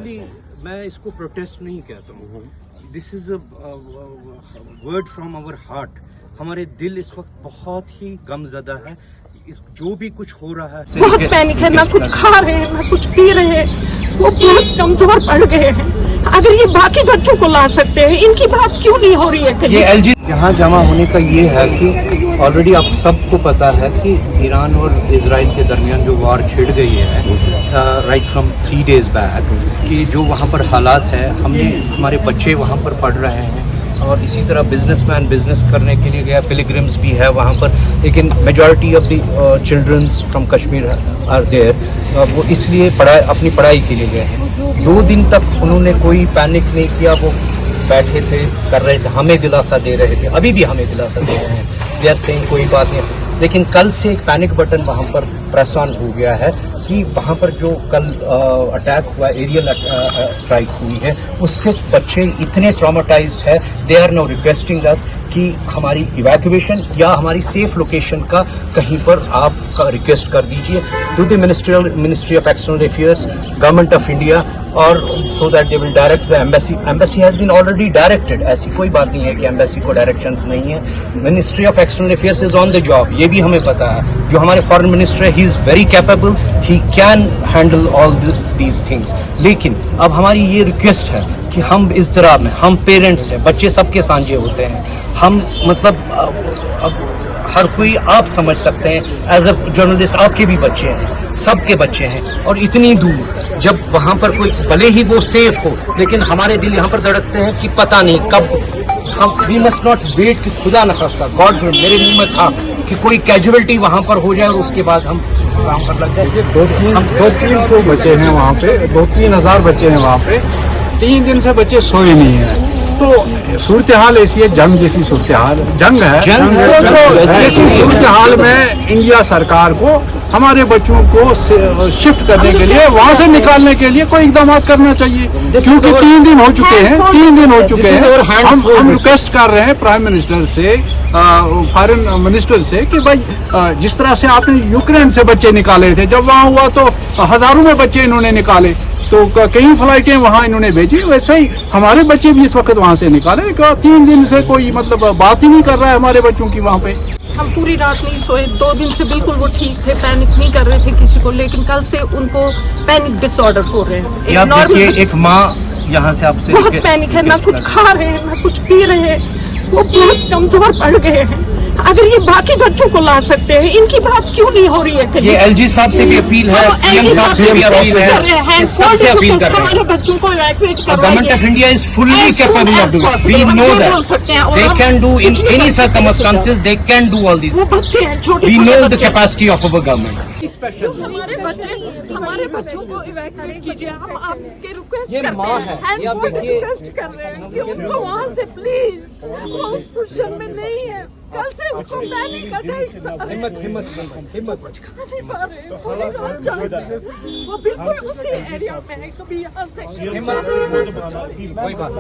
میں اس کو پروٹیسٹ نہیں کہتا ہوں. This is a word from our heart. ہمارے دل اس وقت بہت ہی غم زدہ ہے. جو بھی کچھ ہو رہا ہے بہت پینک ہے. نہ کچھ کھا رہے ہیں نہ کچھ پی رہے ہیں. وہ بہت کمزور پڑ گئے ہیں. اگر یہ باقی بچوں کو لا سکتے ہیں ان کی بات کیوں نہیں ہو رہی ہے؟ یہ ایل جی یہاں جمع ہونے کا یہ ہے کہ آلریڈی آپ سب کو پتا ہے کہ ایران اور اسرائیل کے درمیان جو وار چھڑ گئی ہے رائٹ فرام 3 days بیک، کہ جو وہاں پر حالات ہے، ہمارے بچے وہاں پر پڑھ رہے ہیں اور اسی طرح بزنس مین بزنس کرنے کے لیے گیا، پلگرمز بھی ہے وہاں پر، لیکن majority of the childrens from Kashmir are there. وہ اس لیے اپنی پڑھائی کے لیے گئے ہیں. 2 دن تک انہوں نے کوئی پینک نہیں کیا. وہ بیٹھے تھے، کر رہے تھے، ہمیں دلاسا دے رہے تھے، ابھی بھی ہمیں دلاسا دے رہے ہیں. دے آر سیئنگ کوئی بات نہیں. لیکن کل سے ایک پینک بٹن وہاں پر پریس آن ہو گیا ہے کہ وہاں پر جو کل اٹیک ہوا، ایریل اسٹرائک ہوئی ہے، اس سے بچے اتنے ٹراماٹائزڈ ہے. دے آر نو ریکویسٹنگ اس کہ ہماری ایویکویشن یا ہماری سیف لوکیشن کا کہیں پر آپ ریکویسٹ کر دیجئے to the ministry of external affairs, government of India, اور so that they will direct the embassy. Embassy has been already directed. ایسی کوئی بات نہیں ہے کہ ایمبیسی کو ڈائریکشنز نہیں ہیں. Ministry of external affairs is on the job. یہ بھی ہمیں پتا ہے. جو ہمارے فارن منسٹر ہے، he is very capable, he can handle all these things. لیکن اب ہماری یہ ریکویسٹ ہے کہ ہم اس طرح میں، ہم پیرنٹس ہیں، بچے سب کے سانجے ہوتے ہیں. ہم مطلب اب ہر کوئی آپ سمجھ سکتے ہیں، ایز اے جرنلسٹ آپ کے بھی بچے ہیں، سب کے بچے ہیں، اور اتنی دور جب وہاں پر کوئی بھلے ہی وہ سیف ہو، لیکن ہمارے دل یہاں پر دھڑکتے ہیں کہ پتہ نہیں کب ہم وی مسٹ ناٹ ویٹ کہ خدا نخواستہ گاڈ میرے منہ میں تھا کہ کوئی کیجویلٹی وہاں پر ہو جائے اور اس کے بعد ہم اس کام پر لگ جائیں. 200-300 بچے ہیں وہاں پہ، 2-3 ہزار بچے ہیں وہاں پہ. 3 دن سے بچے سوئے نہیں ہیں. تو صورتحال ایسی ہے، جنگ جیسی صورتحال، جنگ ہے. ایسی صورتحال میں انڈیا سرکار کو ہمارے بچوں کو شفٹ کرنے کے لیے، وہاں سے نکالنے کے لیے کوئی اقدامات کرنا چاہیے، کیونکہ 3 دن ہو چکے ہیں. 3 دن ہو چکے ہیں. ہم ریکویسٹ کر رہے ہیں پرائم منسٹر سے، فارن منسٹر سے، کہ بھائی جس طرح سے آپ نے یوکرین سے بچے نکالے تھے، جب وہاں ہوا تو ہزاروں میں بچے انہوں نے نکالے، تو کئی فلائٹیں وہاں انہوں نے بھیجی. ویسے ہی ہمارے بچے بھی اس وقت وہاں سے نکالے. 3 دن سے کوئی مطلب بات ہی نہیں کر رہا ہے ہمارے بچوں کی وہاں پہ. ہم پوری رات نہیں سوئے. 2 دن سے بالکل وہ ٹھیک تھے، پینک نہیں کر رہے تھے کسی کو، لیکن کل سے ان کو پینک ڈس آرڈر ہو رہے ہیں. ایک ماں یہاں سے آپ سے بہت پینک ہے. نہ کچھ کھا رہے ہیں نہ کچھ پی رہے ہیں. وہ بہت کمزور پڑ گئے ہیں. اگر یہ باقی بچوں کو لا سکتے ہیں ان کی بات کیوں نہیں ہو رہی ہے؟ یہ ایل جی صاحب سے بھی اپیل ہے، سی ایم صاحب سے بھی اپیل ہے، سب سے اپیل کر رہے ہیں. ہمارے بچوں کو ایویکویٹ کروائیے. Government of India is fully capable of doing. We know that they can do in any circumstances, they can do all these وہ things. بچے ہیں چھوٹے. We know the capacity of our government. ہمارے بچوں کو evacuate کیجیے. ہم آپ کے ریکویسٹ یہ ماں ہے، یہ آپ دیکھیے، ریکویسٹ کر رہے ہیں کہ ان کو وہاں سے پلیز، وہ اس پوزیشن میں نہیں ہے. کل سے ان کو پینک اٹیک، ہمت کچھ کھا نہیں پا رہے ہیں، پوری رات جاگتے ہیں. وہ بالکل اسی ایریا میں ہے. کبھی یہاں سے کوئی بات